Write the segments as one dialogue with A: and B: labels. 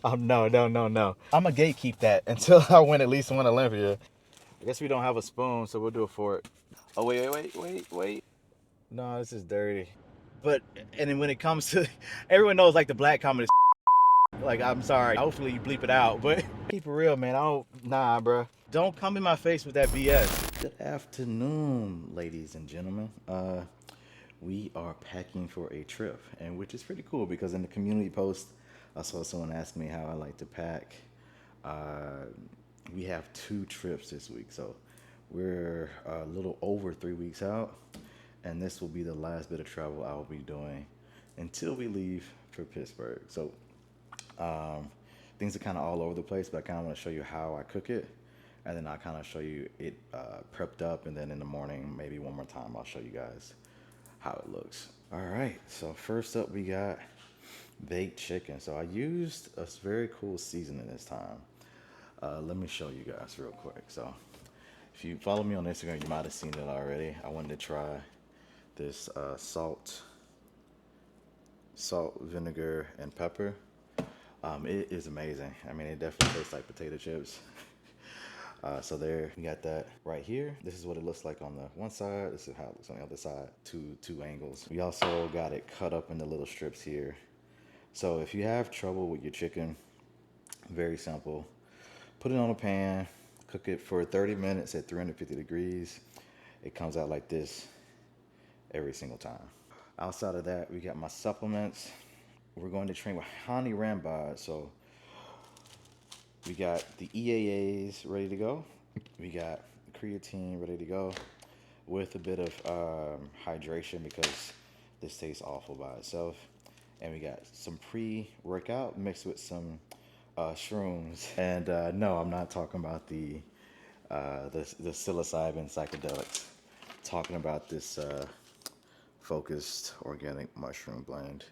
A: No. I'm going to gatekeep that until I win at least one Olympia. I guess we don't have a spoon, so we'll do a fork. Oh, wait. No, this is dirty. But, and then when it comes to, everyone knows like the black comment is like, I'm sorry. Hopefully you bleep it out, but keep it real, man. Nah, bro. Don't come in my face with that BS. Good afternoon, ladies and gentlemen. We are packing for a trip, and which is pretty cool because in the community post, I saw someone ask me how I like to pack. We have 2 trips this week, so we're a little over 3 weeks out, and this will be the last bit of travel I'll be doing until we leave for Pittsburgh. So things are kind of all over the place, but I kind of want to show you how I cook it, and then I'll kind of show you it prepped up, and then in the morning, maybe one more time, I'll show you guys how it looks. All right, so first up we got baked chicken. So I used a very cool seasoning this time. Let me show you guys real quick. So if you follow me on Instagram, you might have seen it already. I wanted to try this salt, vinegar, and pepper. It is amazing. I mean, it definitely tastes like potato chips. So there, we got that right here. This is what it looks like on the one side. This is how it looks on the other side. Two angles. We also got it cut up into little strips here. So if you have trouble with your chicken, very simple. Put it on a pan, cook it for 30 minutes at 350 degrees. It comes out like this every single time. Outside of that, we got my supplements. We're going to train with Hany Rambod. So we got the EAAs ready to go. We got creatine ready to go with a bit of hydration because this tastes awful by itself. And we got some pre-workout mixed with some shrooms. And no, I'm not talking about the psilocybin psychedelics. I'm talking about this focused organic mushroom blend.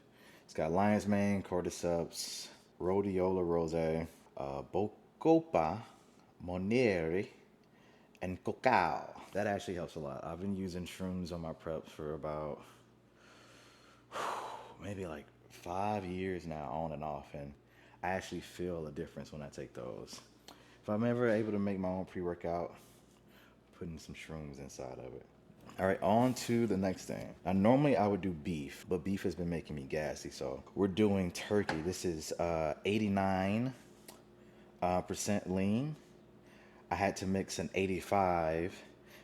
A: It's got lion's mane, cordyceps, rhodiola rosé, bocopa, moneri, and cacao. That actually helps a lot. I've been using shrooms on my preps for about maybe like 5 years now, on and off, and I actually feel a difference when I take those. If I'm ever able to make my own pre-workout, putting some shrooms inside of it. All right, on to the next thing. Now, normally I would do beef, but beef has been making me gassy, so we're doing turkey. This is 89% lean. I had to mix an 85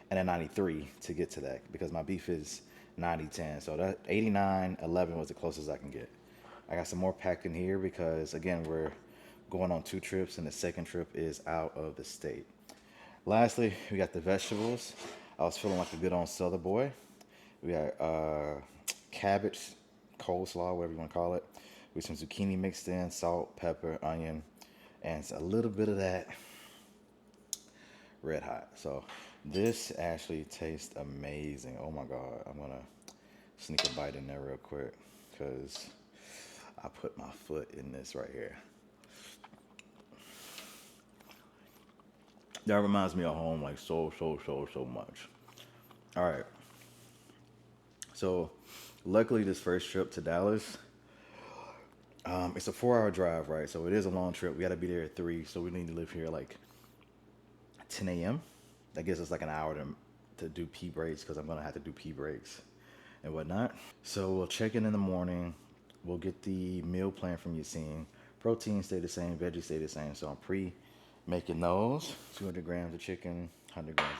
A: and a 93 to get to that because my beef is 90-10. So that 89-11 was the closest I can get. I got some more packed in here because, again, we're going on 2 trips and the second trip is out of the state. Lastly, we got the vegetables. I was feeling like a good on Southern boy. We got cabbage, coleslaw, whatever you want to call it, with some zucchini mixed in, salt, pepper, onion, and a little bit of that red hot. So this actually tastes amazing. Oh my God. I'm going to sneak a bite in there real quick because I put my foot in this right here. That reminds me of home like so much. All right. So luckily this first trip to Dallas, it's a 4-hour drive, right? So it is a long trip. We got to be there at 3. So we need to leave here like 10 a.m. That gives us like an hour to do pee breaks because I'm going to have to do pee breaks and whatnot. So we'll check in the morning. We'll get the meal plan from Yassine. Protein stay the same, veggies stay the same. So I'm pre-making those. 200 grams of chicken, 100 grams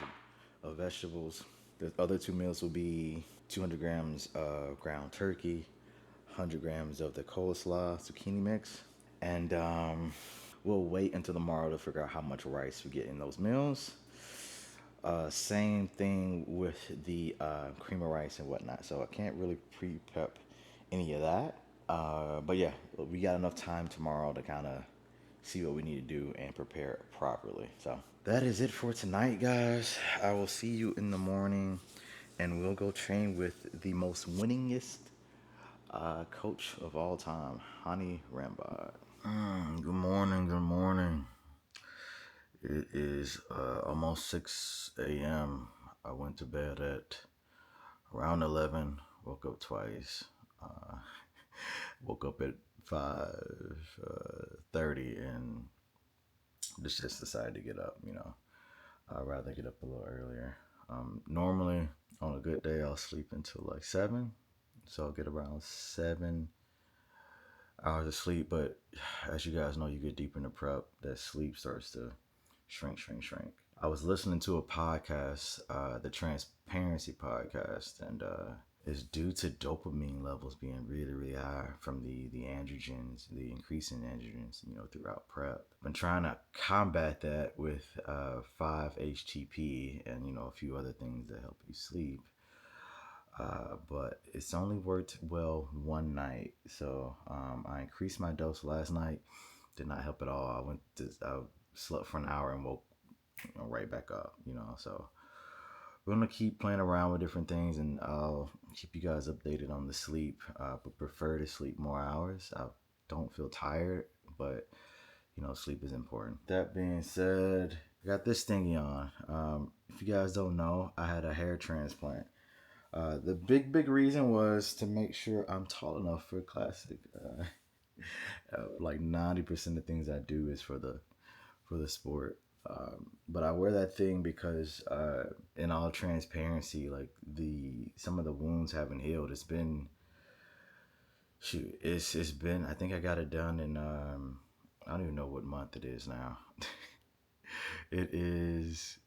A: of vegetables. The other 2 meals will be 200 grams of ground turkey, 100 grams of the coleslaw zucchini mix. And we'll wait until tomorrow to figure out how much rice we get in those meals. Same thing with the cream of rice and whatnot. So I can't really pre-prep any of that. But yeah, we got enough time tomorrow to kind of see what we need to do and prepare properly. So that is it for tonight, guys. I will see you in the morning, and we'll go train with the most winningest coach of all time, Hany Rambod. Good morning. It is almost 6 a.m. I went to bed at around 11, woke up twice. Woke up at 5:30, and just decided to get up. I'd rather get up a little earlier. Normally on a good day I'll sleep until like 7, so I'll get around 7 hours of sleep. But as you guys know, you get deeper into prep, that sleep starts to shrink. I was listening to a podcast, the Transparency podcast, and it's due to dopamine levels being really high from the androgens, the increasing androgens, throughout prep. I've been trying to combat that with 5-HTP and a few other things that help you sleep. But it's only worked well one night. So I increased my dose last night. Did not help at all. I slept for an hour and woke right back up. So we're gonna keep playing around with different things, and I'll keep you guys updated on the sleep. But prefer to sleep more hours. I don't feel tired, but sleep is important. That being said, I got this thingy on. If you guys don't know, I had a hair transplant. The big reason was to make sure I'm tall enough for classic. Like 90% of things I do is for the sport. But I wear that thing because, in all transparency, like some of the wounds haven't healed. It's been, I think I got it done in, I don't even know what month it is now. It is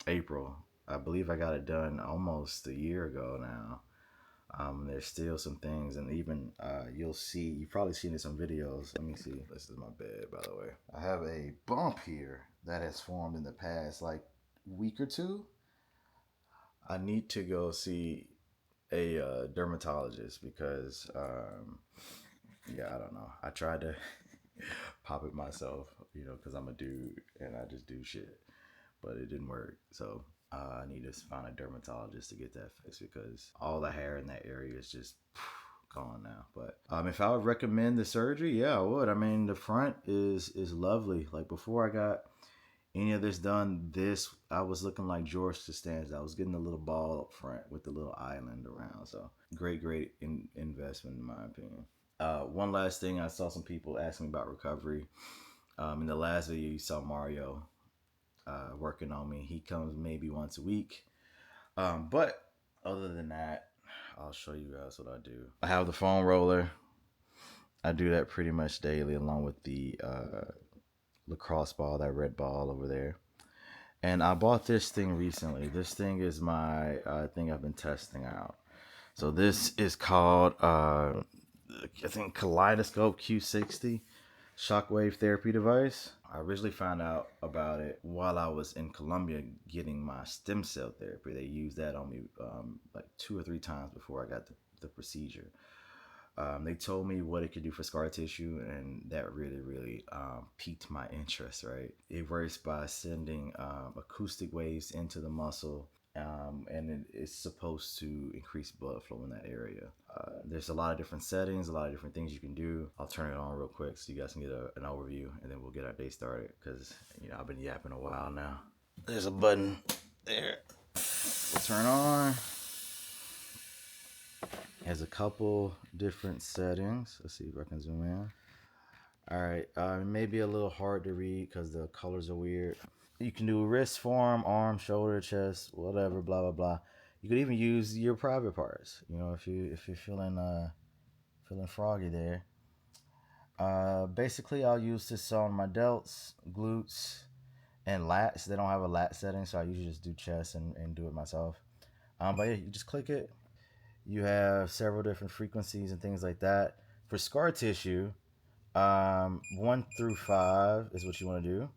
A: April. I believe I got it done almost a year ago now. There's still some things, and even you've probably seen it in some videos. Let me see. This is my bed, by the way. I have a bump here that has formed in the past like week or two. I need to go see a dermatologist because I don't know. I tried to pop it myself, because I'm a dude and I just do shit, but it didn't work. So I need to find a dermatologist to get that fixed because all the hair in that area is just gone now. But if I would recommend the surgery, yeah, I would. I mean, the front is lovely. Like before I got any of this done, I was looking like George Costanza. I was getting a little ball up front with the little island around. So great investment in my opinion. One last thing, I saw some people asking about recovery. In the last video, you saw Mario working on me. He comes maybe once a week. But other than that, I'll show you guys what I do. I have the foam roller. I do that pretty much daily along with the lacrosse ball, that red ball over there. And I bought this thing recently. This thing is my thing I've been testing out. So this is called, I think, Kaleidoscope Q60 shockwave therapy device. I originally found out about it while I was in Colombia getting my stem cell therapy. They used that on me like 2 or 3 times before I got the procedure. They told me what it could do for scar tissue, and that really piqued my interest, right? It works by sending acoustic waves into the muscle, and it's supposed to increase blood flow in that area. There's a lot of different settings, a lot of different things you can do. I'll turn it on real quick so you guys can get an overview, and then we'll get our day started because, I've been yapping a while now. There's a button there. We'll turn on. Has a couple different settings. Let's see if I can zoom in. All right, it may be a little hard to read because the colors are weird. You can do wrist, forearm, arm, shoulder, chest, whatever, blah blah blah. You could even use your private parts. If you're feeling froggy there. Basically, I'll use this on my delts, glutes, and lats. They don't have a lat setting, so I usually just do chest and do it myself. But yeah, you just click it. You have several different frequencies and things like that. For scar tissue, 1 through 5 is what you want to do.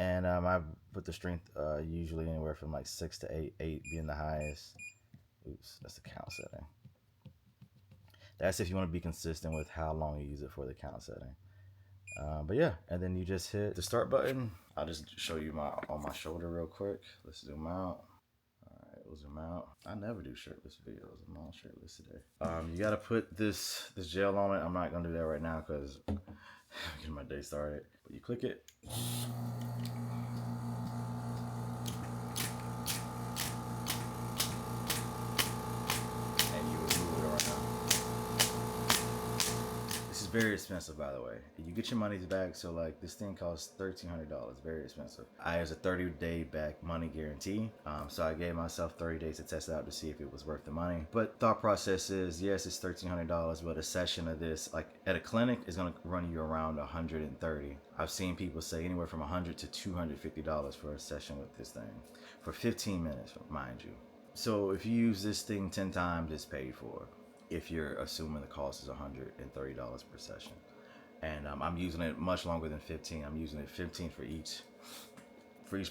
A: And I put the strength usually anywhere from like 6 to 8, 8 being the highest. Oops, that's the count setting. That's if you want to be consistent with how long you use it for the count setting. But yeah, and then you just hit the start button. I'll just show you on my shoulder real quick. Let's zoom out. We'll zoom out. I never do shirtless videos. I'm all shirtless today. You gotta put this gel on it. I'm not gonna do that right now because I'm getting my day started. But you click it. And you would move it around. This is very expensive, by the way. You get your money's back, so like this thing costs $1,300, very expensive. I has a 30-day back money guarantee, so I gave myself 30 days to test it out to see if it was worth the money. But thought process is, yes, it's $1,300, but a session of this, like at a clinic, is gonna run you around $130. I've seen people say anywhere from $100 to $250 for a session with this thing, for 15 minutes, mind you. So if you use this thing 10 times, it's paid for. If you're assuming the cost is $130 per session. And I'm using it much longer than 15. I'm using it 15 for each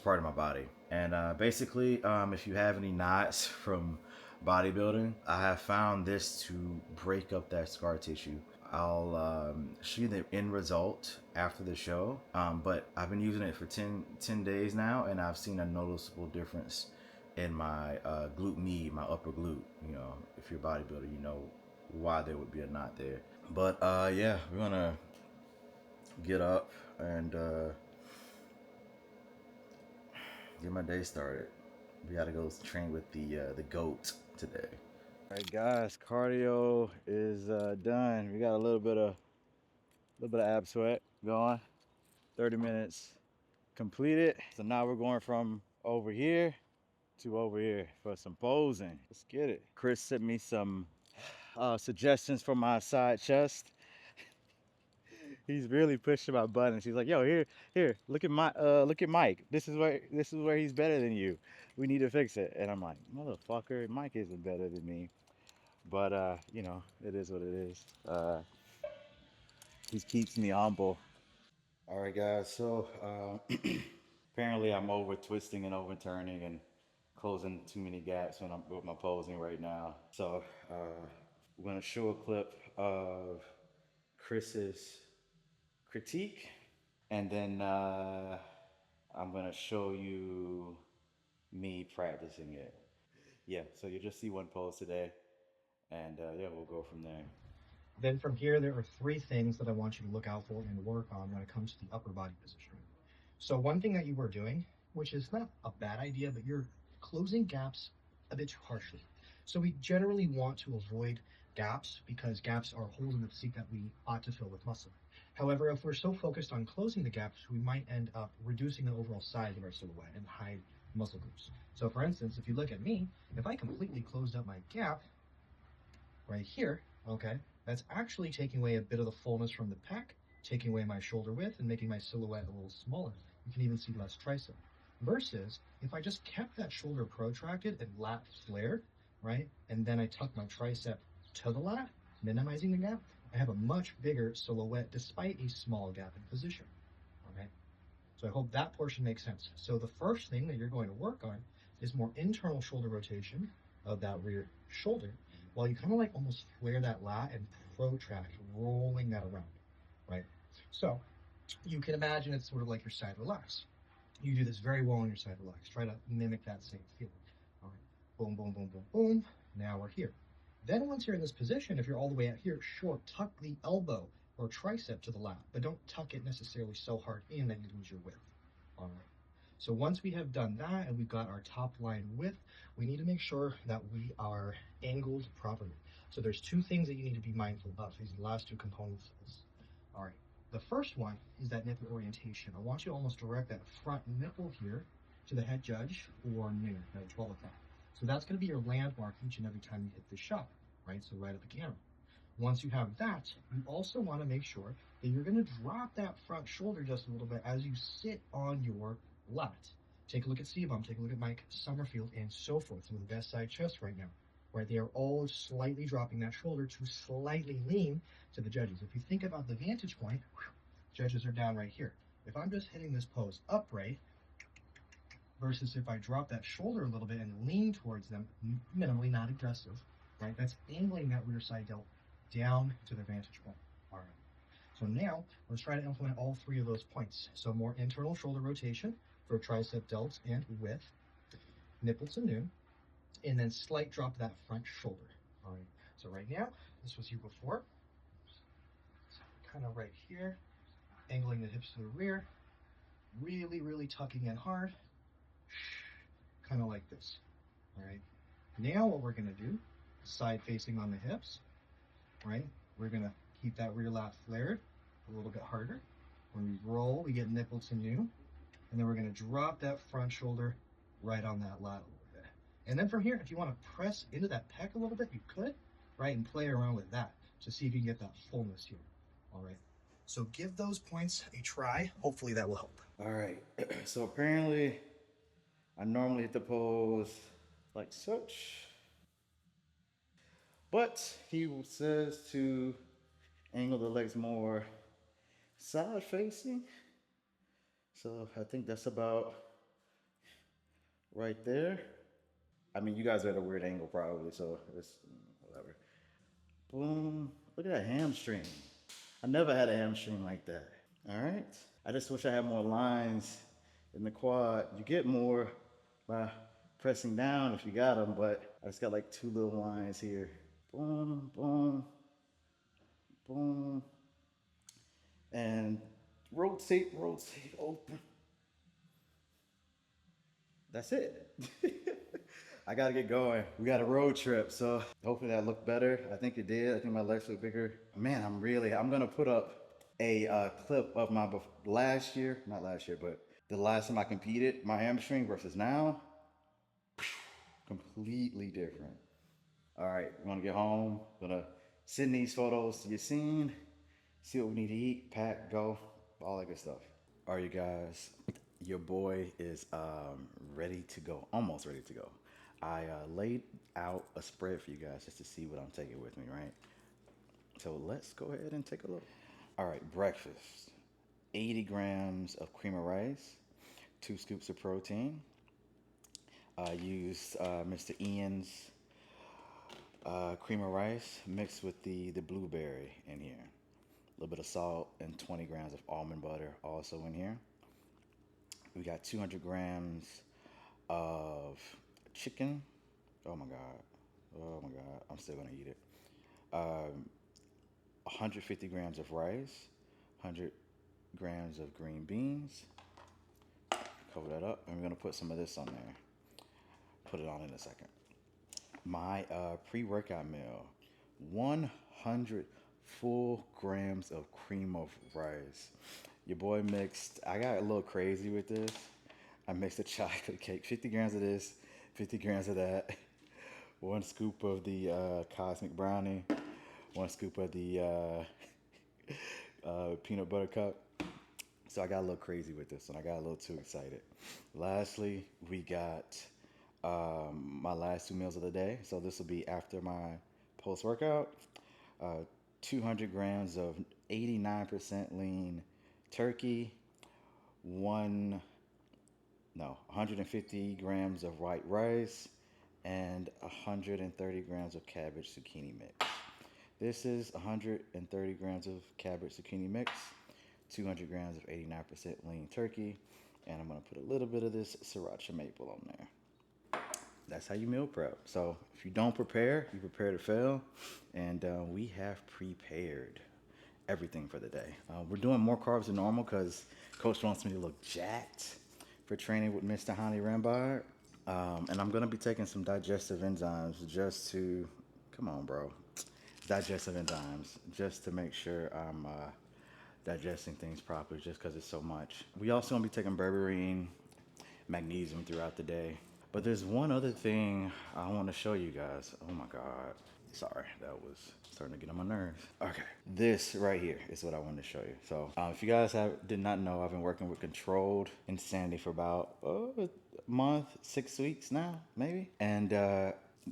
A: part of my body. And basically, if you have any knots from bodybuilding, I have found this to break up that scar tissue. I'll show you the end result after the show, but I've been using it for 10 days now, and I've seen a noticeable difference in my glute med, my upper glute. You know, if you're a bodybuilder, you know why there would be a knot there. But yeah, we're gonna get up and get my day started. We gotta go train with the GOAT today. All right, guys, cardio is done. We got a little bit of ab sweat going. 30 minutes completed. So now we're going from over here to over here for some posing. Let's get it. Chris sent me some suggestions for my side chest. He's really pushing my buttons. He's like, "Yo, here, look at Mike. This is where he's better than you. We need to fix it." And I'm like, "Motherfucker, Mike isn't better than me." But you know, it is what it is. He keeps me humble. All right, guys. So apparently, I'm over twisting and overturning and closing too many gaps when I'm with my posing right now. So we're gonna show a clip of Chris's critique, and then I'm gonna show you me practicing it. Yeah, so you'll just see one pose today, and yeah, we'll go from there.
B: Then from here, there are three things that I want you to look out for and work on when it comes to the upper body position. So one thing that you are doing, which is not a bad idea, but you're closing gaps a bit too harshly. So we generally want to avoid gaps because gaps are holes in the physique that we ought to fill with muscle. However, if we're so focused on closing the gaps, we might end up reducing the overall size of our silhouette and hide muscle groups. So for instance, if you look at me, if I completely closed up my gap right here, okay, that's actually taking away a bit of the fullness from the pec, taking away my shoulder width and making my silhouette a little smaller. You can even see less tricep. Versus if I just kept that shoulder protracted and lat flared, right, and then I tuck my tricep to the lat, minimizing the gap, I have a much bigger silhouette despite a small gap in position. Okay, so I hope that portion makes sense. So the first thing that you're going to work on is more internal shoulder rotation of that rear shoulder, while you kind of like almost flare that lat and protract, rolling that around, right? So you can imagine it's sort of like your side relax. You do this very well on your side relax. Try to mimic that same feeling. All right, boom, boom, boom, boom, boom. Now we're here. Then once you're in this position, if you're all the way out here, sure, tuck the elbow or tricep to the lat, but don't tuck it necessarily so hard in that you lose your width. All right. So once we have done that and we've got our top line width, we need to make sure that we are angled properly. So there's two things that you need to be mindful of. These are the last two components of this. All right. The first one is that nipple orientation. I want you to almost direct that front nipple here to the head judge or noon, 12 o'clock. So that's going to be your landmark each and every time you hit the shot, right? So right at the camera. Once you have that, you also want to make sure that you're going to drop that front shoulder just a little bit as you sit on your lat. Take a look at C-Bum, take a look at Mike Summerfield, and so forth. Some of the best side chests right now, right? They are all slightly dropping that shoulder to slightly lean to the judges. If you think about the vantage point, judges are down right here. If I'm just hitting this pose upright, versus if I drop that shoulder a little bit and lean towards them, minimally, not aggressive, right? That's angling that rear side delt down to the vantage point. All right. So now let's try to implement all three of those points. So more internal shoulder rotation for tricep delts and width, nipple to noon, and then slight drop of that front shoulder. All right. So right now, this was you before. So kind of right here, angling the hips to the rear, really, really tucking in hard, kind of like this. All right. Now what we're going to do, side facing on the hips, right? We're going to keep that rear lat flared a little bit harder. When we roll, we get nipple to new. And then we're going to drop that front shoulder right on that lat a little bit. And then from here, if you want to press into that pec a little bit, you could, right? And play around with that to see if you can get that fullness here. All right. So give those points a try. Hopefully that will help.
A: All right. So apparently I normally hit the pose like such. But he says to angle the legs more side facing. So I think that's about right there. I mean, you guys are at a weird angle probably, so it's whatever. Boom. Look at that hamstring. I never had a hamstring like that. All right. I just wish I had more lines in the quad. You get more by pressing down if you got them, but I just got like 2 little lines here. Boom, boom, boom. And rotate, rotate, open. That's it. I gotta get going. We got a road trip, so hopefully that looked better. I think it did. I think my legs look bigger. Man, I'm gonna put up a clip of my last year, not last year, but the last time I competed, my hamstring versus now, completely different. All right, we're gonna get home. Gonna send these photos to your scene, see what we need to eat, pack, go, all that good stuff. All right, you guys, your boy is ready to go, almost ready to go. I laid out a spread for you guys just to see what I'm taking with me, right? So let's go ahead and take a look. All right, breakfast. 80 grams of cream of rice, 2 scoops of protein. I used Mr. Ian's cream of rice mixed with the blueberry in here. A little bit of salt and 20 grams of almond butter also in here. We got 200 grams of chicken. Oh my God, I'm still gonna eat it. 150 grams of rice, 100 grams of green beans. Cover that up, and we're gonna put some of this on there. Put it on in a second. My pre-workout meal, 100 full grams of cream of rice. Your boy mixed, I got a little crazy with this. I mixed a chocolate cake, 50 grams of this, 50 grams of that, 1 scoop of the cosmic brownie, 1 scoop of the peanut butter cup. So I got a little crazy with this one. I got a little too excited. Lastly, we got my last 2 meals of the day. So this will be after my post-workout. 200 grams of 89% lean turkey, 150 grams of white rice, and 130 grams of cabbage zucchini mix. This is 130 grams of cabbage zucchini mix, 200 grams of 89% lean turkey, and I'm gonna put a little bit of this sriracha maple on there. That's how you meal prep. So if you don't prepare, you prepare to fail. And we have prepared everything for the day. We're doing more carbs than normal because Coach wants me to look jacked for training with Mr. Hany Rambod. And I'm gonna be taking some digestive enzymes just to, come on bro, digestive enzymes, just to make sure I'm digesting things properly just because it's so much. We also gonna be taking berberine, magnesium throughout the day. But there's one other thing I want to show you guys. Oh my God. Sorry, that was starting to get on my nerves. Okay, this right here is what I wanted to show you. So if you guys did not know, I've been working with Kontrolled Insanity for about a month, 6 weeks now, maybe. And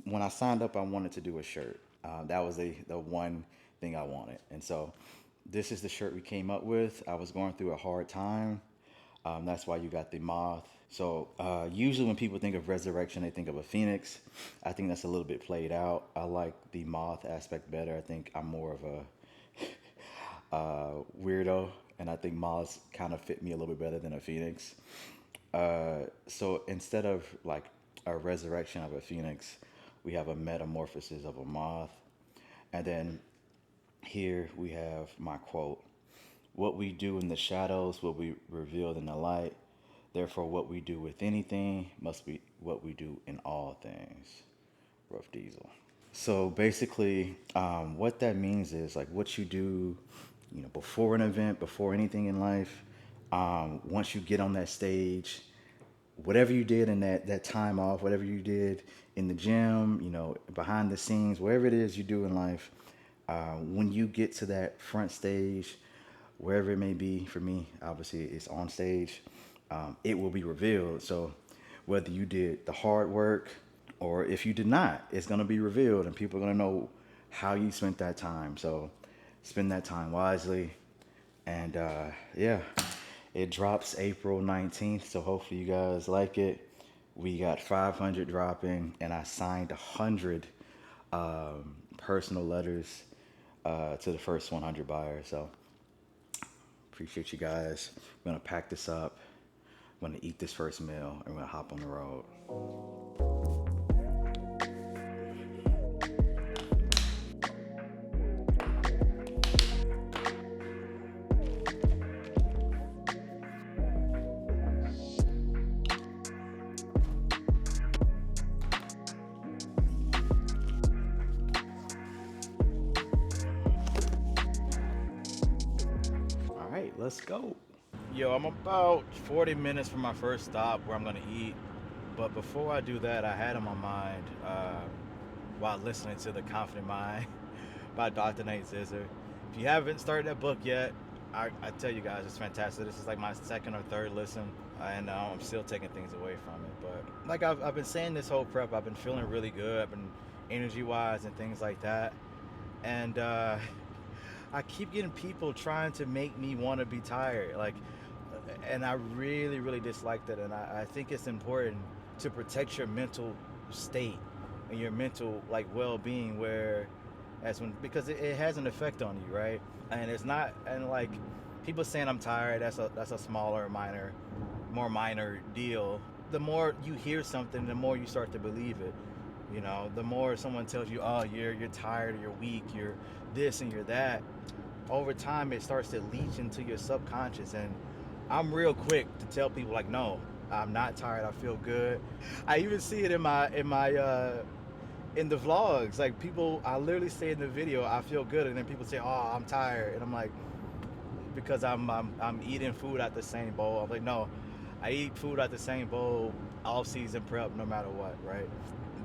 A: when I signed up, I wanted to do a shirt. That was the one thing I wanted. And so this is the shirt we came up with. I was going through a hard time. That's why you got the moth. So usually when people think of resurrection, they think of a phoenix. I think that's a little bit played out. I like the moth aspect better. I think I'm more of a weirdo, and I think moths kind of fit me a little bit better than a phoenix. So instead of like a resurrection of a phoenix, we have a metamorphosis of a moth. And then here we have my quote: "What we do in the shadows will be revealed in the light. Therefore, what we do with anything must be what we do in all things." Ruff Diesel. So basically, what that means is like what you do, before an event, before anything in life. Once you get on that stage, whatever you did in that time off, whatever you did in the gym, behind the scenes, wherever it is you do in life, when you get to that front stage, wherever it may be, for me, obviously it's on stage, it will be revealed. So whether you did the hard work or if you did not, it's going to be revealed and people are going to know how you spent that time. So spend that time wisely. And yeah, it drops April 19th. So hopefully you guys like it. We got 500 dropping, and I signed 100 personal letters to the first 100 buyers. So appreciate you guys. I'm gonna pack this up. I'm gonna eat this first meal, and we're gonna hop on the road. All right, let's go. Yo, I'm about 40 minutes from my first stop where I'm gonna eat. But before I do that, I had on my mind while listening to The Confident Mind by Dr. Nate Zinsser. If you haven't started that book yet, I tell you guys, it's fantastic. This is like my second or third listen, and I'm still taking things away from it. But like I've been saying this whole prep, I've been feeling really good. I've been energy-wise and things like that. And I keep getting people trying to make me want to be tired. And I really, really dislike that. And I think it's important to protect your mental state and your mental well-being, because it has an effect on you, right? And it's not, and like people saying I'm tired, that's a smaller, more minor deal. The more you hear something, the more you start to believe it. The more someone tells you, oh, you're tired, you're weak, you're this and you're that, over time it starts to leach into your subconscious. And I'm real quick to tell people like, no, I'm not tired, I feel good. I even see it in the vlogs. Like people, I literally say in the video, I feel good, and then people say, oh, I'm tired, and I'm like, because I'm eating food out the same bowl. I'm like, no, I eat food out the same bowl all season prep, no matter what, right?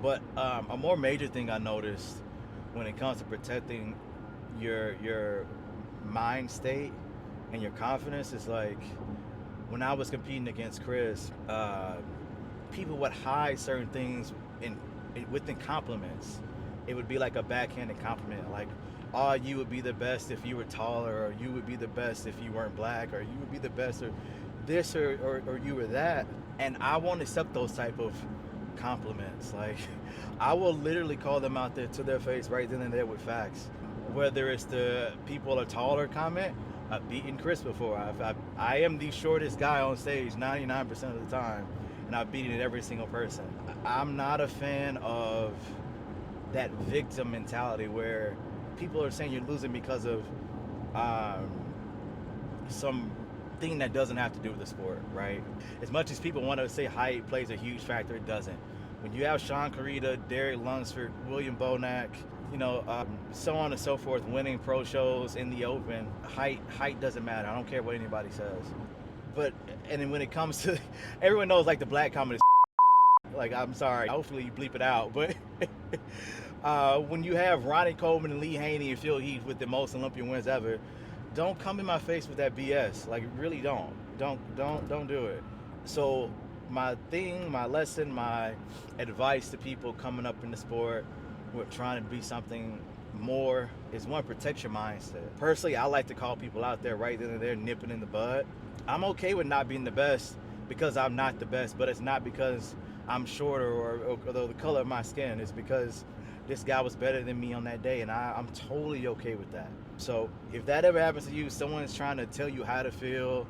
A: But a more major thing I noticed when it comes to protecting your mind state and your confidence is like when I was competing against Chris, people would hide certain things within compliments. It would be like a backhanded compliment, like, oh, you would be the best if you were taller, or you would be the best if you weren't black, or you would be the best, or this, or you were that. And I won't accept those type of compliments. Like, I will literally call them out there to their face right then and there with facts. Whether it's the people are taller comment, I've beaten Chris before. I am the shortest guy on stage 99% of the time, and I've beaten every single person. I'm not a fan of that victim mentality where people are saying you're losing because of some thing that doesn't have to do with the sport, right? As much as people want to say height plays a huge factor, it doesn't. When you have Sean Carita, Derek Lunsford, William Bonac, so on and so forth, winning pro shows in the open, height doesn't matter. I don't care what anybody says. But, and then when it comes to, everyone knows like the black comment is like, I'm sorry, hopefully you bleep it out, but when you have Ronnie Coleman and Lee Haney and Phil Heath with the most Olympia wins ever, don't come in my face with that BS. Like, really don't do it. So my lesson, my advice to people coming up in the sport who are trying to be something more is, one, protect your mindset. Personally, I like to call people out there right then and there, nipping in the bud. I'm okay with not being the best because I'm not the best, but it's not because I'm shorter or the color of my skin. It's because this guy was better than me on that day, and I'm totally okay with that. So if that ever happens to you, someone's trying to tell you how to feel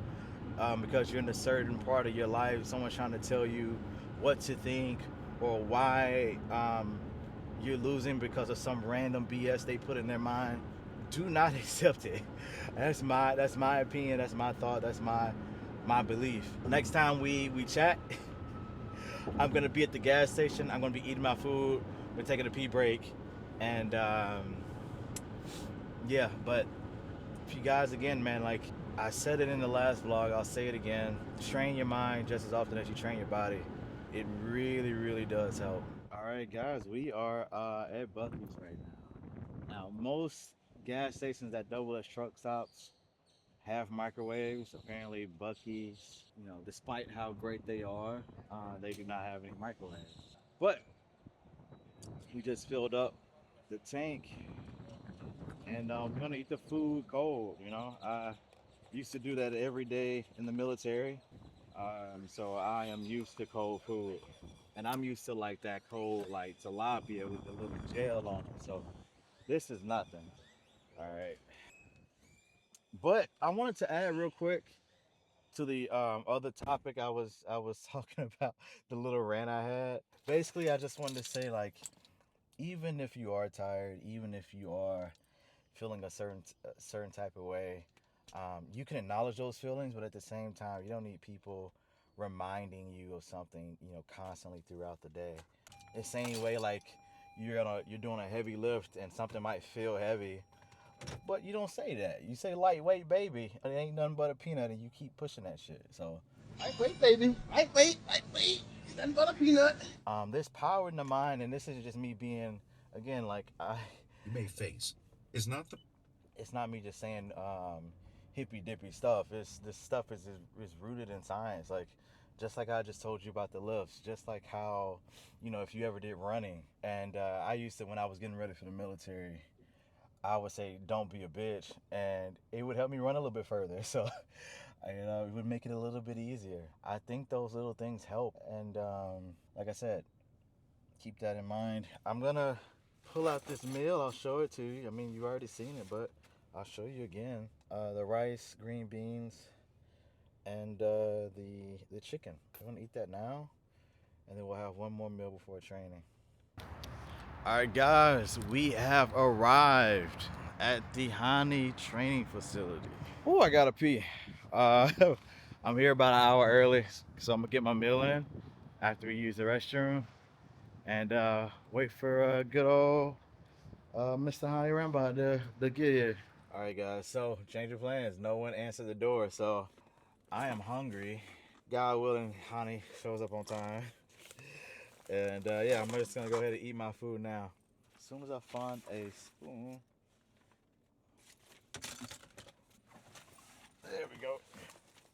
A: because you're in a certain part of your life, someone's trying to tell you what to think or why you're losing because of some random BS they put in their mind, do not accept it. That's my opinion, that's my thought, that's my belief. Next time we chat, I'm gonna be at the gas station, I'm gonna be eating my food, we're taking a pee break, And yeah, but if you guys, again, man, like I said it in the last vlog, I'll say it again. Train your mind just as often as you train your body. It really, really does help. All right, guys, we are at Buc-ee's right now. Now, most gas stations that double as truck stops have microwaves. Apparently, Buc-ee's, you know, despite how great they are, they do not have any microwaves. But we just filled up the tank, and we're gonna eat the food cold. You know, I used to do that every day in the military, so I am used to cold food, and I'm used to like that cold, like tilapia with a little gel on it. So this is nothing. All right, but I wanted to add real quick to the other topic I was talking about, the little rant I had. Basically, I just wanted to say, like, even if you are tired, even if you are feeling a certain type of way, you can acknowledge those feelings, but at the same time, you don't need people reminding you of something, you know, constantly throughout the day. The same way, like you're doing a heavy lift and something might feel heavy, but you don't say that. You say lightweight, baby. It ain't nothing but a peanut, and you keep pushing that shit. So
C: Lightweight, baby. Lightweight. Nothing but a peanut.
A: there's power in the mind, and this is just me being, again, like
C: You may face is not the.
A: it's not me just saying hippy dippy stuff. This stuff is rooted in science. Like, just like I just told you about the lifts, just like how, you know, if you ever did running, and I used to, when I was getting ready for the military, I would say, don't be a bitch, and it would help me run a little bit further. So, you know, it would make it a little bit easier. I think those little things help, and like I said, keep that in mind. I'm gonna pull out this meal. I'll show it to you. I mean, you've already seen it, but I'll show you again. The rice, green beans, and the chicken. I'm gonna eat that now, and then we'll have one more meal before training. All right, guys, we have arrived at the Hany training facility. Oh, I gotta pee. I'm here about an hour early, so I'm gonna get my meal in after we use the restroom, and wait for good old Mr. Hany Rambod to get here. All right, guys, so change of plans. No one answered the door, so I am hungry. God willing, Hany shows up on time. And yeah, I'm just gonna go ahead and eat my food now. As soon as I find a spoon. There we go.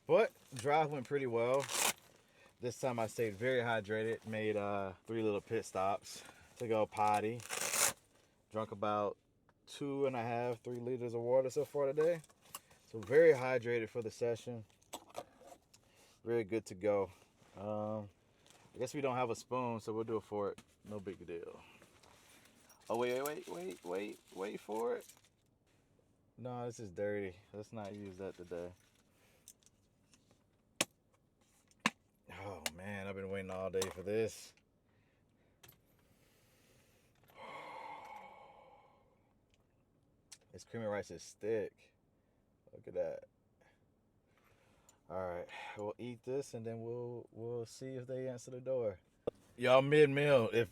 A: But drive went pretty well. This time I stayed very hydrated. Made 3 little pit stops to go potty. Drunk about 2.5, 3 liters of water so far today. So very hydrated for the session. Very good to go. I guess we don't have a spoon, so we'll do a fork. No big deal. Oh, wait for it. No, this is dirty. Let's not use that today. Oh, man, I've been waiting all day for this. This creamy rice is thick. Look at that. All right, we'll eat this, and then we'll see if they answer the door. Y'all, mid-meal, if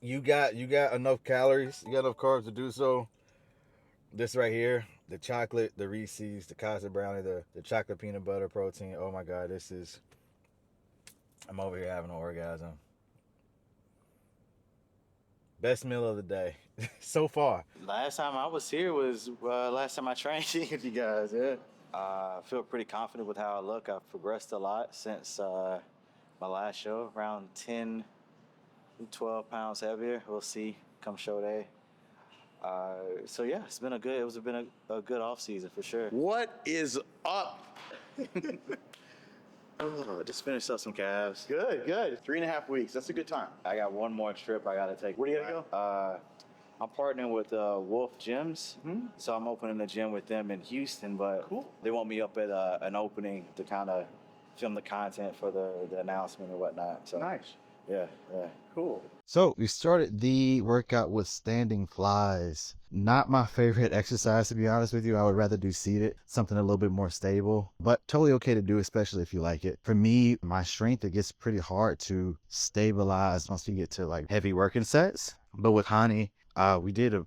A: you got enough calories, you got enough carbs to do so, this right here, the chocolate, the Reese's, the custard brownie, the chocolate peanut butter protein, oh my God, this is, I'm over here having an orgasm. Best meal of the day so far. Last time I was here was last time I trained with you guys, yeah. I feel pretty confident with how I look. I've progressed a lot since my last show, around 10, 12 pounds heavier. We'll see come show day. So yeah, it's been a good off season for sure.
C: What is up?
A: Oh, just finished up some calves.
C: Good. 3.5 weeks. That's a good time.
A: I got one more trip I gotta take.
C: Where do you gotta
A: go? I'm partnering with Wolf Gyms, so I'm opening a gym with them in Houston, but
C: Cool.
A: They want me up at an opening to kind of film the content for the announcement and whatnot. So
C: Nice.
A: Yeah, cool.
D: So we started the workout with standing flies. Not my favorite exercise, to be honest with you. I would rather do seated, something a little bit more stable, but totally okay to do, especially if you like it. For me, my strength, it gets pretty hard to stabilize once you get to like heavy working sets. But with Hany, we did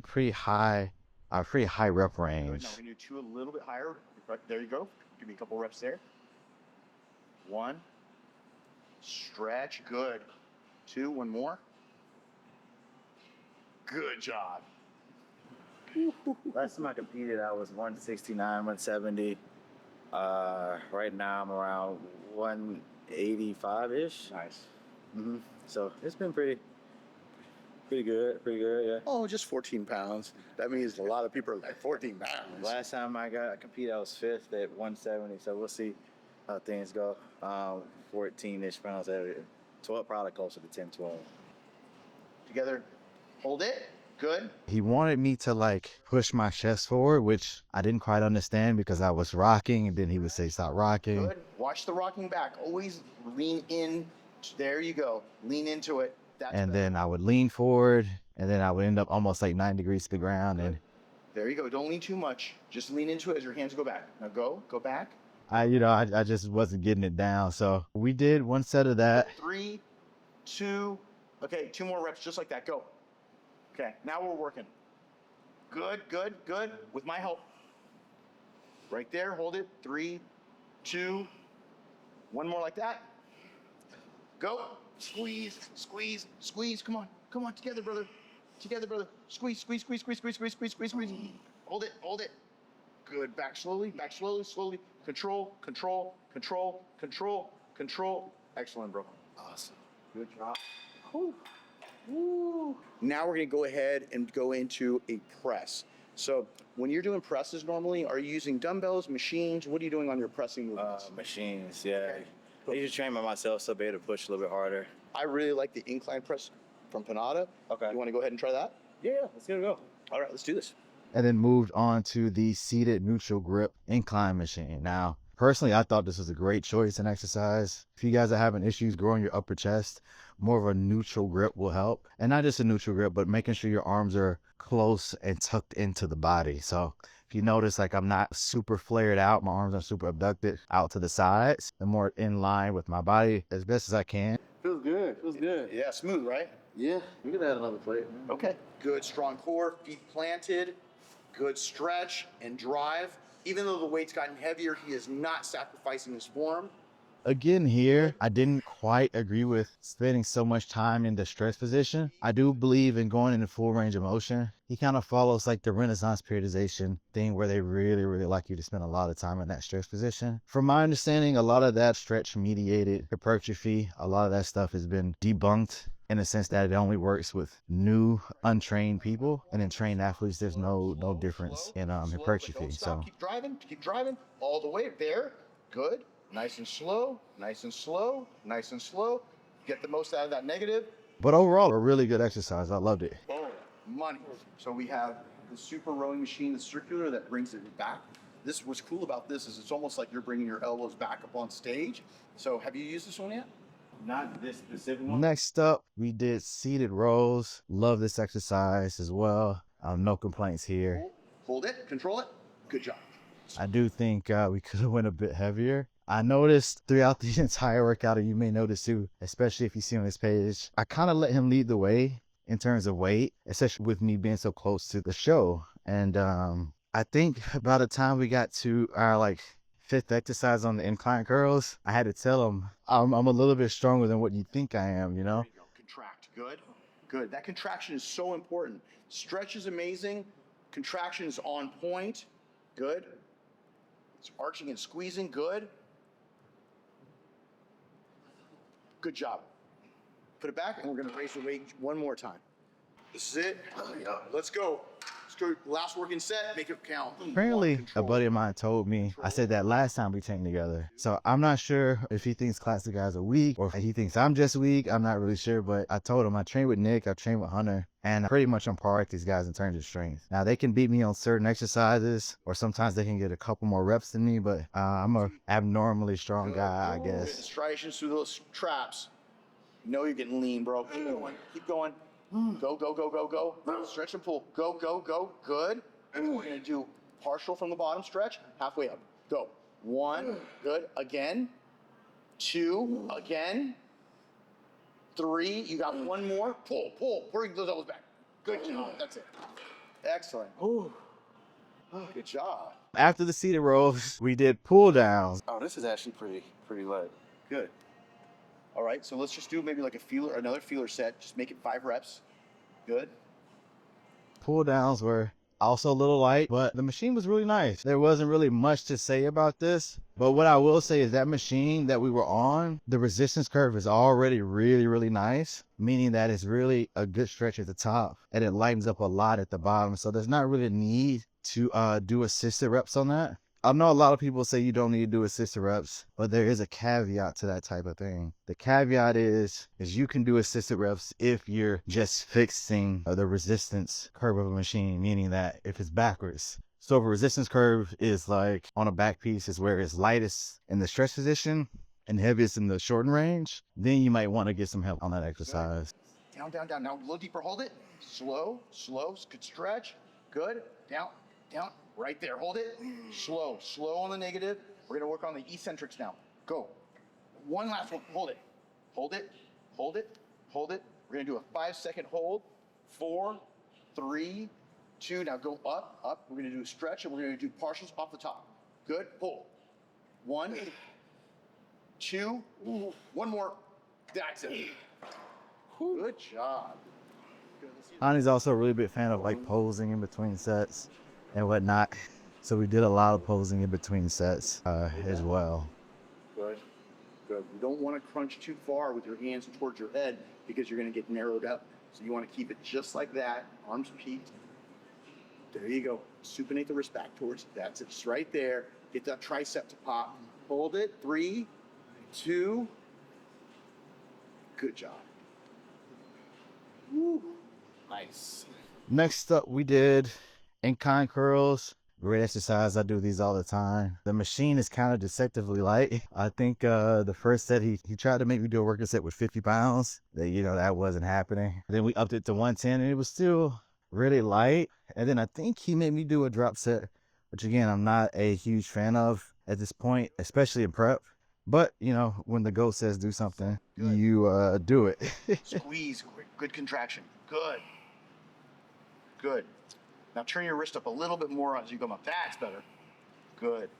D: pretty high rep range.
C: Now we're gonna do two a little bit higher. Right, there you go. Give me a couple reps there. 1. Stretch, good. 2, one more. Good job.
A: Last time I competed, I was 169, 170. Right now I'm around 185-ish.
C: Nice.
A: So it's been pretty good, yeah.
C: Oh, just 14 pounds. That means a lot of people are like 14 pounds.
A: Last time I competed, I was 5th at 170. So we'll see how things go. 14-ish pounds, 12, probably closer to 10, 12.
C: Together. Hold it. Good.
D: He wanted me to like push my chest forward, which I didn't quite understand because I was rocking, and then he would say stop rocking.
C: Good. Watch the rocking back. Always lean in. There you go. Lean into it. That's
D: And
C: better.
D: then I would lean forward, and then I would end up almost like 9 degrees to the ground. And
C: There you go. Don't lean too much. Just lean into it as your hands go back. Now go back.
D: I just wasn't getting it down. So we did one set of that.
C: 3, 2. Okay, 2 more reps just like that. Go. Okay, now we're working. Good. With my help. Right there, hold it. 3, 2. One more like that. Go. Squeeze. Come on, together, brother. Squeeze. Hold it. Good. Back slowly. Control. Excellent, bro. Awesome. Good job. Woo. Now we're gonna go ahead and go into a press. So when you're doing presses normally, are you using dumbbells, machines? What are you doing on your pressing movements?
A: Machines, yeah.
C: Okay.
A: I usually train by myself, so be able to push a little bit harder.
C: I really like the incline press from Panada.
A: Okay.
C: You want to go ahead and try that?
A: Yeah, let's give it a go.
C: All right, let's do this.
D: And then moved on to the seated neutral grip incline machine. Now, personally, I thought this was a great choice in exercise. If you guys are having issues growing your upper chest, more of a neutral grip will help. And not just a neutral grip, but making sure your arms are close and tucked into the body. So if you notice, like I'm not super flared out, my arms are super abducted out to the sides, and more in line with my body as best as I can.
A: Feels good.
C: Yeah, smooth, right?
A: Yeah, we can add another plate.
C: Okay. Good, strong core, feet planted, good stretch and drive. Even though the weight's gotten heavier, he is not sacrificing his form.
D: Again here, I didn't quite agree with spending so much time in the stretch position. I do believe in going into full range of motion. He kind of follows like the Renaissance periodization thing where they really like you to spend a lot of time in that stretch position. From my understanding, a lot of that stretch mediated hypertrophy, a lot of that stuff has been debunked in the sense that it only works with new untrained people, and in trained athletes there's no difference in hypertrophy.
C: Don't stop.
D: So
C: Keep driving all the way there. Good. Nice and slow. Get the most out of that negative.
D: but overall a really good exercise. I loved it.
C: Boom. Money. So we have the super rowing machine, the circular that brings it back. What's cool about this is it's almost like you're bringing your elbows back up on stage. So have you used this one yet?
A: Not this specific one.
D: Next up, we did seated rows. Love this exercise as well. No complaints here.
C: Hold it. Control it. Good job.
D: I do think we could have went a bit heavier. I noticed throughout the entire workout, and you may notice too, especially if you see on his page, I kind of let him lead the way in terms of weight, especially with me being so close to the show. And I think by the time we got to our like 5th exercise on the incline curls, I had to tell him I'm a little bit stronger than what you think I am, you know?
C: There you go. Contract. Good. That contraction is so important. Stretch is amazing. Contraction is on point. Good. It's arching and squeezing. Good. Good job. Put it back, and we're gonna raise the weight one more time. This is it. Let's go. Last working set, make it count.
D: Apparently, a
C: Control.
D: buddy of mine told me, I said that last time we trained together. So I'm not sure if he thinks classic guys are weak or if he thinks I'm just weak. I'm not really sure, but I told him I trained with Nick, I trained with Hunter, and pretty much on par with these guys in terms of strength. Now they can beat me on certain exercises, or sometimes they can get a couple more reps than me, but I'm a abnormally strong guy, I
C: Good
D: guess.
C: striations through those traps. know you're getting lean, bro. Keep going. Keep going. Go, go, go, go, go. Stretch and pull. Go, go, go. Good. We're going to do partial from the bottom stretch, halfway up. Go. 1. Good. Again. 2. Again. 3. You got 1 more. Pull, pull. Bring those elbows back. Good job. That's it. Excellent. Ooh. Oh, good job.
D: After the seated rows, we did pull downs.
C: Oh, this is actually pretty light. Good. All right, so let's just do maybe like another feeler set. Just make it 5 reps. Good.
D: Pull downs were also a little light, but the machine was really nice. There wasn't really much to say about this, but what I will say is that machine that we were on, the resistance curve is already really nice, meaning that it's really a good stretch at the top and it lightens up a lot at the bottom. So there's not really a need to do assisted reps on that. I know a lot of people say you don't need to do assisted reps, but there is a caveat to that type of thing. The caveat is you can do assisted reps if you're just fixing the resistance curve of a machine, meaning that if it's backwards. So if a resistance curve is like on a back piece is where it's lightest in the stretch position and heaviest in the shortened range, then you might want to get some help on that exercise.
C: Down, down, down. Now a little deeper. Hold it. Slow, slow. Good stretch. Good. Down, down. Right there, hold it. Slow, slow on the negative. We're gonna work on the eccentrics now. Go. One last one, hold it. Hold it, hold it, hold it. We're gonna do a 5-second hold. 4, 3, 2, now go up, up. We're gonna do a stretch and we're gonna do partials off the top. Good, pull. 1, 2, 1 more. That's it. Good job.
D: Hany's also a really big fan of like posing in between sets and whatnot. So we did a lot of posing in between sets as well.
C: Good, good. You don't want to crunch too far with your hands towards your head because you're going to get narrowed up. So you want to keep it just like that, arms peaked. There you go. Supinate the wrist back towards, that's it, just right there. Get that tricep to pop. Hold it, 3, 2. Good job. Woo. Nice.
D: Next up, we did incline curls. Great exercise. I do these all the time. The machine is kind of deceptively light. I think the first set he tried to make me do a working set with 50 pounds. That wasn't happening. Then we upped it to 110 and it was still really light. And then I think he made me do a drop set, which again, I'm not a huge fan of at this point, especially in prep. But when the GOAT says do something,
C: Good.
D: You do it.
C: Squeeze, good contraction. Good. Good. Now turn your wrist up a little bit more as you come up. That's better. Good.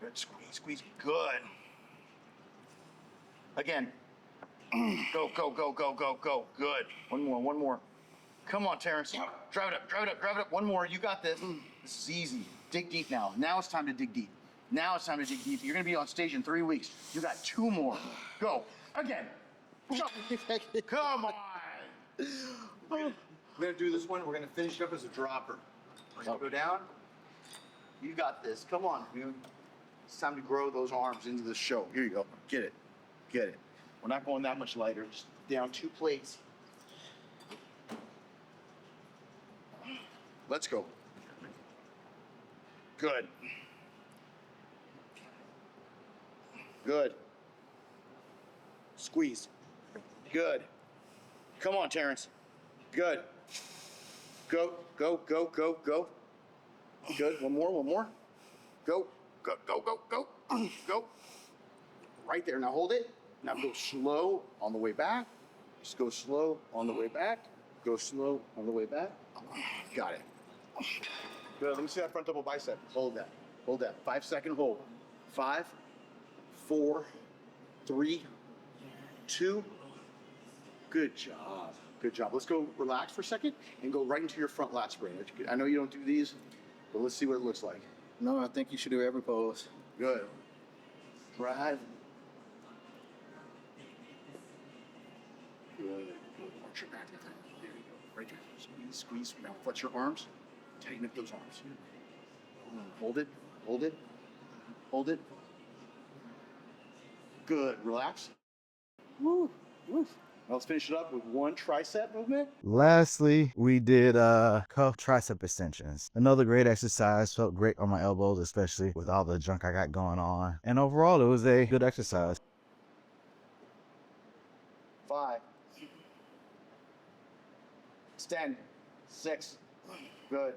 C: Good. Squeeze, squeeze. Good. Again. Go, go, go, go, go, go. Good. One more, one more. Come on, Terrence. Drive it up, drive it up, drive it up. One more. You got this. This is easy. Dig deep now. Now it's time to dig deep. Now it's time to dig deep. You're going to be on stage in 3 weeks. You got 2 more. Go. Again. Go. Come on. We're going to do this one. We're going to finish it up as a dropper. We're going to go down. You got this. Come on, dude. It's time to grow those arms into the show. Here you go. Get it. Get it. We're not going that much lighter. Just down 2 plates. Let's go. Good. Good. Squeeze. Good. Come on, Terrence. Good. Go, go, go, go, go. Good. One more, one more. Go, go, go, go, go. Go. Right there. Now hold it. Now go slow on the way back. Just go slow on the way back. Go slow on the way back. Got it. Good. Let me see that front double bicep. Hold that. Hold that. 5-second hold. 5, 4, 3, 2. Good job. Good job. Let's go relax for a second and go right into your front lat spring. I know you don't do these, but let's see what it looks like.
A: No, I think you should do every pose.
C: Good. Drive. Good. Arch your back. There you go. Right there. Squeeze, squeeze. Now flex your arms. Tighten up those arms. Hold it. Hold it. Hold it. Good. Relax. Woo. Woo. Now let's finish it up with 1 tricep movement.
D: Lastly, we did cuff tricep extensions. Another great exercise. Felt great on my elbows, especially with all the junk I got going on. And overall, it was a good exercise.
C: 5. Extend. 6. Good.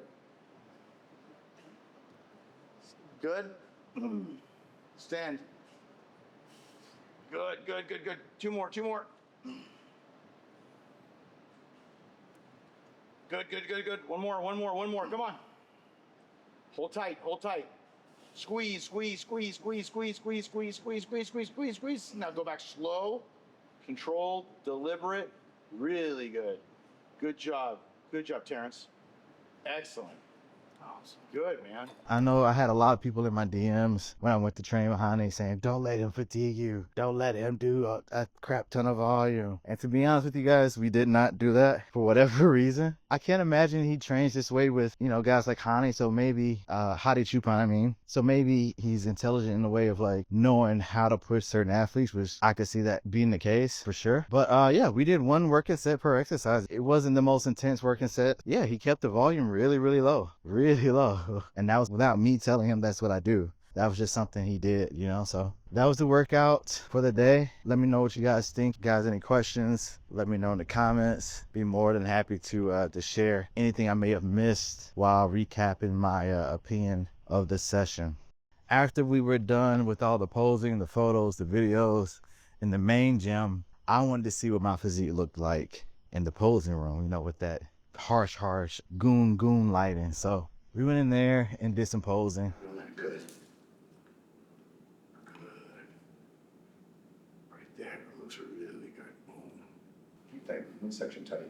C: Good. Extend. Good, good, good, good. 2 more, 2 more. Good, good, good, good. One more, one more, one more. Come on. Hold tight, hold tight. Squeeze, squeeze, squeeze, squeeze, squeeze, squeeze, squeeze, squeeze, squeeze, squeeze, squeeze, squeeze. Now go back slow, controlled, deliberate. Really good. Good job. Good job, Terrence. Excellent. Awesome. Good, man.
D: I know I had a lot of people in my DMs when I went to train with Hany saying, don't let him fatigue you. Don't let him do a crap ton of volume. And to be honest with you guys, we did not do that for whatever reason. I can't imagine he trains this way with, you know, guys like Hany. So maybe, Hadi Chupan, I mean. So maybe he's intelligent in the way of like knowing how to push certain athletes, which I could see that being the case for sure. But yeah, we did one working set per exercise. It wasn't the most intense working set. Yeah, he kept the volume really, really low. Really low. And that was without me telling him that's what I do. That was just something he did, you know. So that was the workout for the day. Let me know what you guys think. If you guys any questions, let me know in the comments. Be more than happy to share anything I may have missed while recapping my opinion of the session. After we were done with all the posing, the photos, the videos in the main gym, I wanted to see what my physique looked like in the posing room, you know, with that harsh goon lighting. So we went in there and did some posing.
C: Good. Good. Right there. Looks really good. Boom. Keep that midsection tight.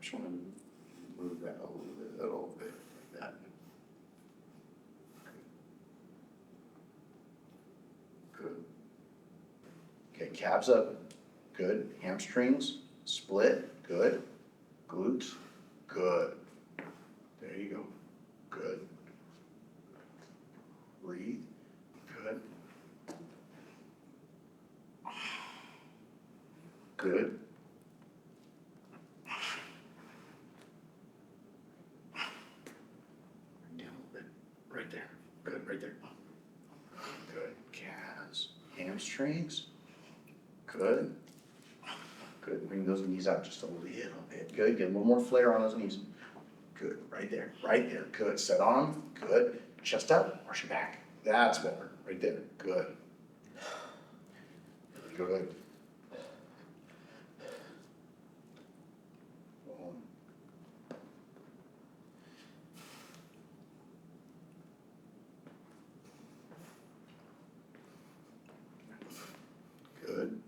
C: Just want to move that a little bit like that. Good. Okay, calves up. Good. Hamstrings, split. Good. Glutes. Good. There you go. Good. Breathe. Good. Good. Down a little bit. Right there. Good. Right there. Good. Calves. Hamstrings. Good. Good. Bring those knees out just a little bit. Good. Get a little more flare on those knees. Good. Right there. Right there. Good. Set on them. Good. Chest up. Arch your back. That's better. Right there. Good. Good. Boom. Good.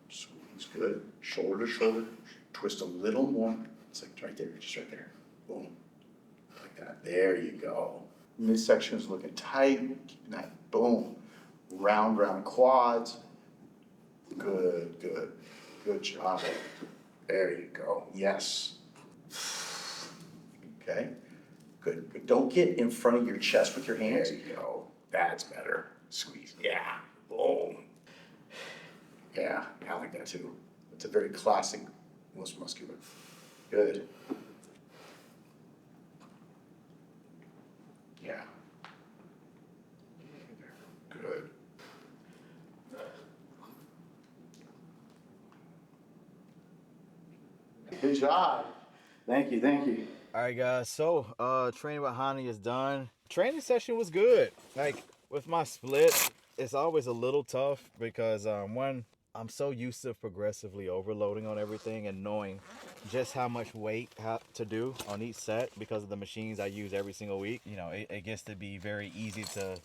C: Squeeze. Good. Shoulder to shoulder. Twist a little more. It's like right there. Just right there. Boom. Like that. There you go. Midsection is looking tight. Keeping that. Boom. Round quads. Good, good. Good job. There you go. Yes. Okay. Good. Good. Don't get in front of your chest with your hands. There you go. That's better. Squeeze. Yeah. Boom. Yeah, I like that too. It's a very classic, most muscular. Good. Yeah. Good. Good job. Thank you, thank you.
D: All right, guys. So training with Hany is done. Training session was good. Like with my split, it's always a little tough because one, I'm so used to progressively overloading on everything and knowing just how much weight to do on each set because of the machines I use every single week. You know, it gets to be very easy to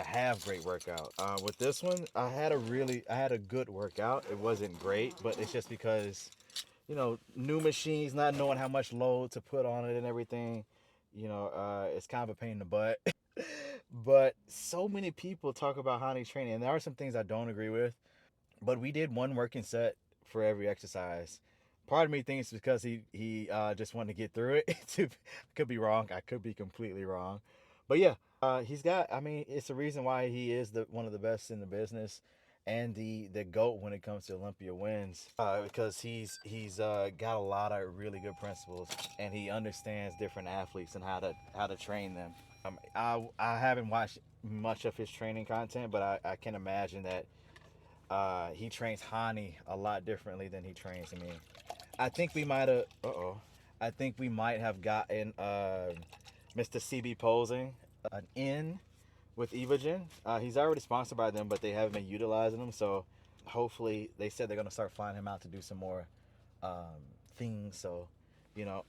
D: have great workout. With this one, I had a good workout. It wasn't great, but it's just because, you know, new machines, not knowing how much load to put on it and everything, you know, it's kind of a pain in the butt. But so many people talk about Hany training, and there are some things I don't agree with. But we did one working set for every exercise. Part of me thinks because he just wanted to get through it. I could be wrong. I could be completely wrong. But yeah, he's got, I mean, it's the reason why he is one of the best in the business. and the GOAT when it comes to Olympia wins, because he's got a lot of really good principles, and he understands different athletes and how to train them. I haven't watched much of his training content, but I can imagine that he trains Hany a lot differently than he trains me. I think we might have. I think we might have gotten Mr. CB Posing an in with Evogen. He's already sponsored by them, but they haven't been utilizing him. So hopefully, they said they're gonna start flying him out to do some more things. So, you know,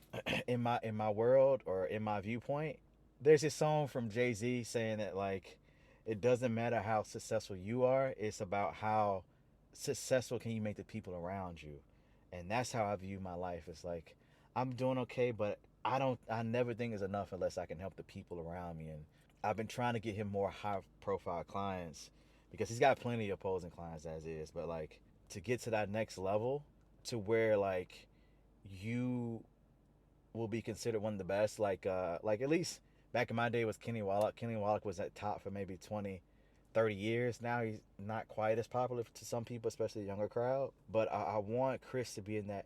D: in my world, or in my viewpoint, there's this song from Jay-Z saying that, like, it doesn't matter how successful you are, it's about how successful can you make the people around you. And that's how I view my life. It's like, I'm doing okay, but I never think it's enough unless I can help the people around me. And I've been trying to get him more high profile clients, because he's got plenty of opposing clients as is, but like, to get to that next level to where like you will be considered one of the best, like at least back in my day was Kenny Wallach. Kenny Wallach was at top for maybe 20, 30 years. Now he's not quite as popular to some people, especially the younger crowd. But I want Chris to be in that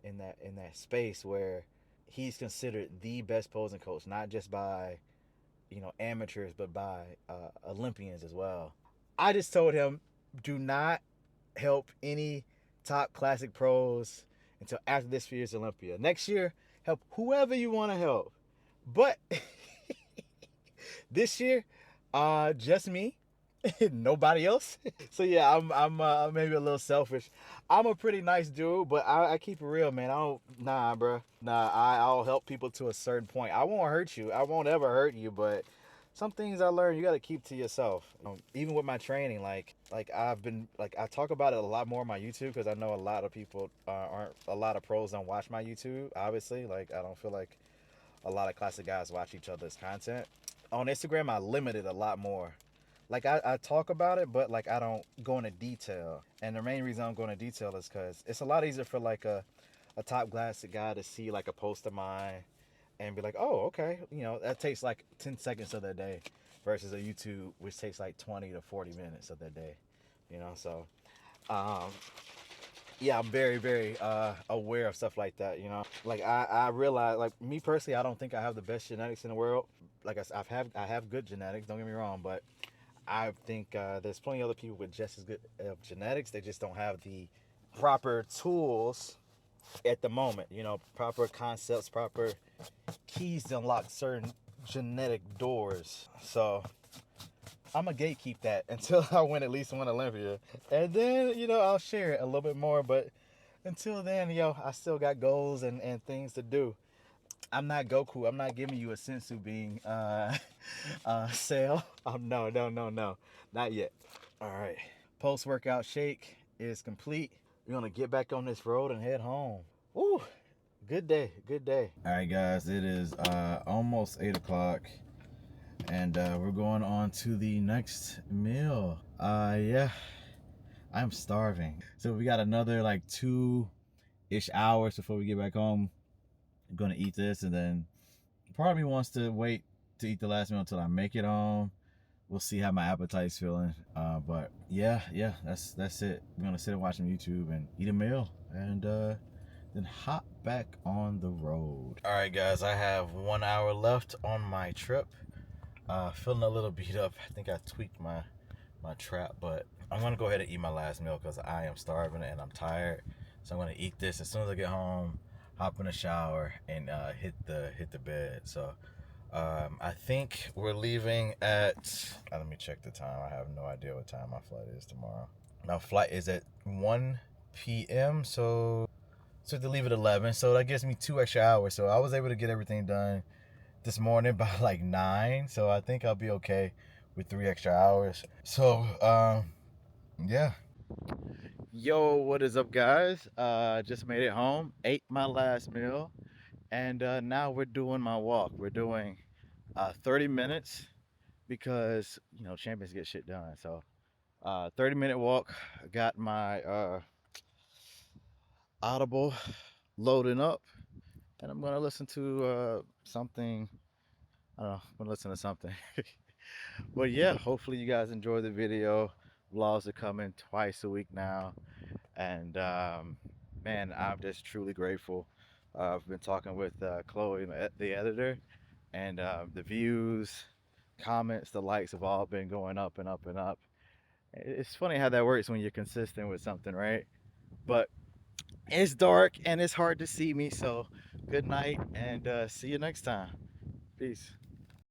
D: space where he's considered the best posing coach, not just by, you know, amateurs, but by Olympians as well. I just told him, do not help any top classic pros until after this year's Olympia. Next year, help whoever you want to help. But this year, just me, nobody else. So yeah, I'm maybe a little selfish. I'm a pretty nice dude, but I keep it real, man. I'll help people to a certain point. I won't hurt you. I won't ever hurt you, but some things I learned you got to keep to yourself. Even with my training, like I talk about it a lot more on my YouTube, because I know a lot of people a lot of pros don't watch my YouTube. Obviously, like, I don't feel like a lot of classic guys watch each other's content. On Instagram, I limit it a lot more. Like, I talk about it, but like, I don't go into detail. And the main reason I'm going into detail is because it's a lot easier for like a top classic guy to see like a post of mine and be like, oh, okay, you know, that takes like 10 seconds of their day, versus a YouTube which takes like 20 to 40 minutes of their day, you know. So yeah, I'm very, very aware of stuff like that, you know. Like, I realize, like, me personally, I don't think I have the best genetics in the world. Like I have good genetics, don't get me wrong, but I think there's plenty of other people with just as good genetics. They just don't have the proper tools at the moment, you know, proper concepts, proper keys to unlock certain genetic doors. So I'm a gatekeep that until I win at least one Olympia, and then, you know, I'll share it a little bit more. But until then, yo, I still got goals and things to do. I'm not Goku. I'm not giving you a sensu bean sale. Oh, no, not yet. All right, post-workout shake is complete. We're gonna get back on this road and head home. Woo, good day. All right, guys, it is almost 8 o'clock, and we're going on to the next meal. Yeah, I'm starving. So we got another like 2-ish hours before we get back home. I'm gonna eat this, and then part of me wants to wait to eat the last meal until I make it home. We'll see how my appetite's feeling. But yeah, that's it. We're gonna sit and watch some YouTube and eat a meal, and then hop back on the road. All right, guys, I have 1 hour left on my trip. Feeling a little beat up. I think I tweaked my trap, but I'm gonna go ahead and eat my last meal because I am starving and I'm tired. So I'm gonna eat this as soon as I get home, hop in the shower, and hit the bed. So I think we're leaving at, let me check the time. I have no idea what time my flight is tomorrow. My flight is at 1 p.m. So to leave at 11. So that gives me 2 extra hours. So I was able to get everything done this morning by like 9. So I think I'll be okay with 3 extra hours. So yeah. Yo, what is up, guys? Just made it home, ate my last meal, and now we're doing my walk. We're doing 30 minutes because, you know, champions get shit done. So 30-minute walk. I got my Audible loading up, and I'm gonna listen to something. I don't know, I'm gonna listen to something. But yeah, hopefully you guys enjoy the video. Vlogs are coming twice a week now. And man, I'm just truly grateful. I've been talking with Chloe, the editor, and the views, comments, the likes have all been going up and up and up. It's funny how that works when you're consistent with something, right? But it's dark and it's hard to see me, so good night and see you next time. Peace.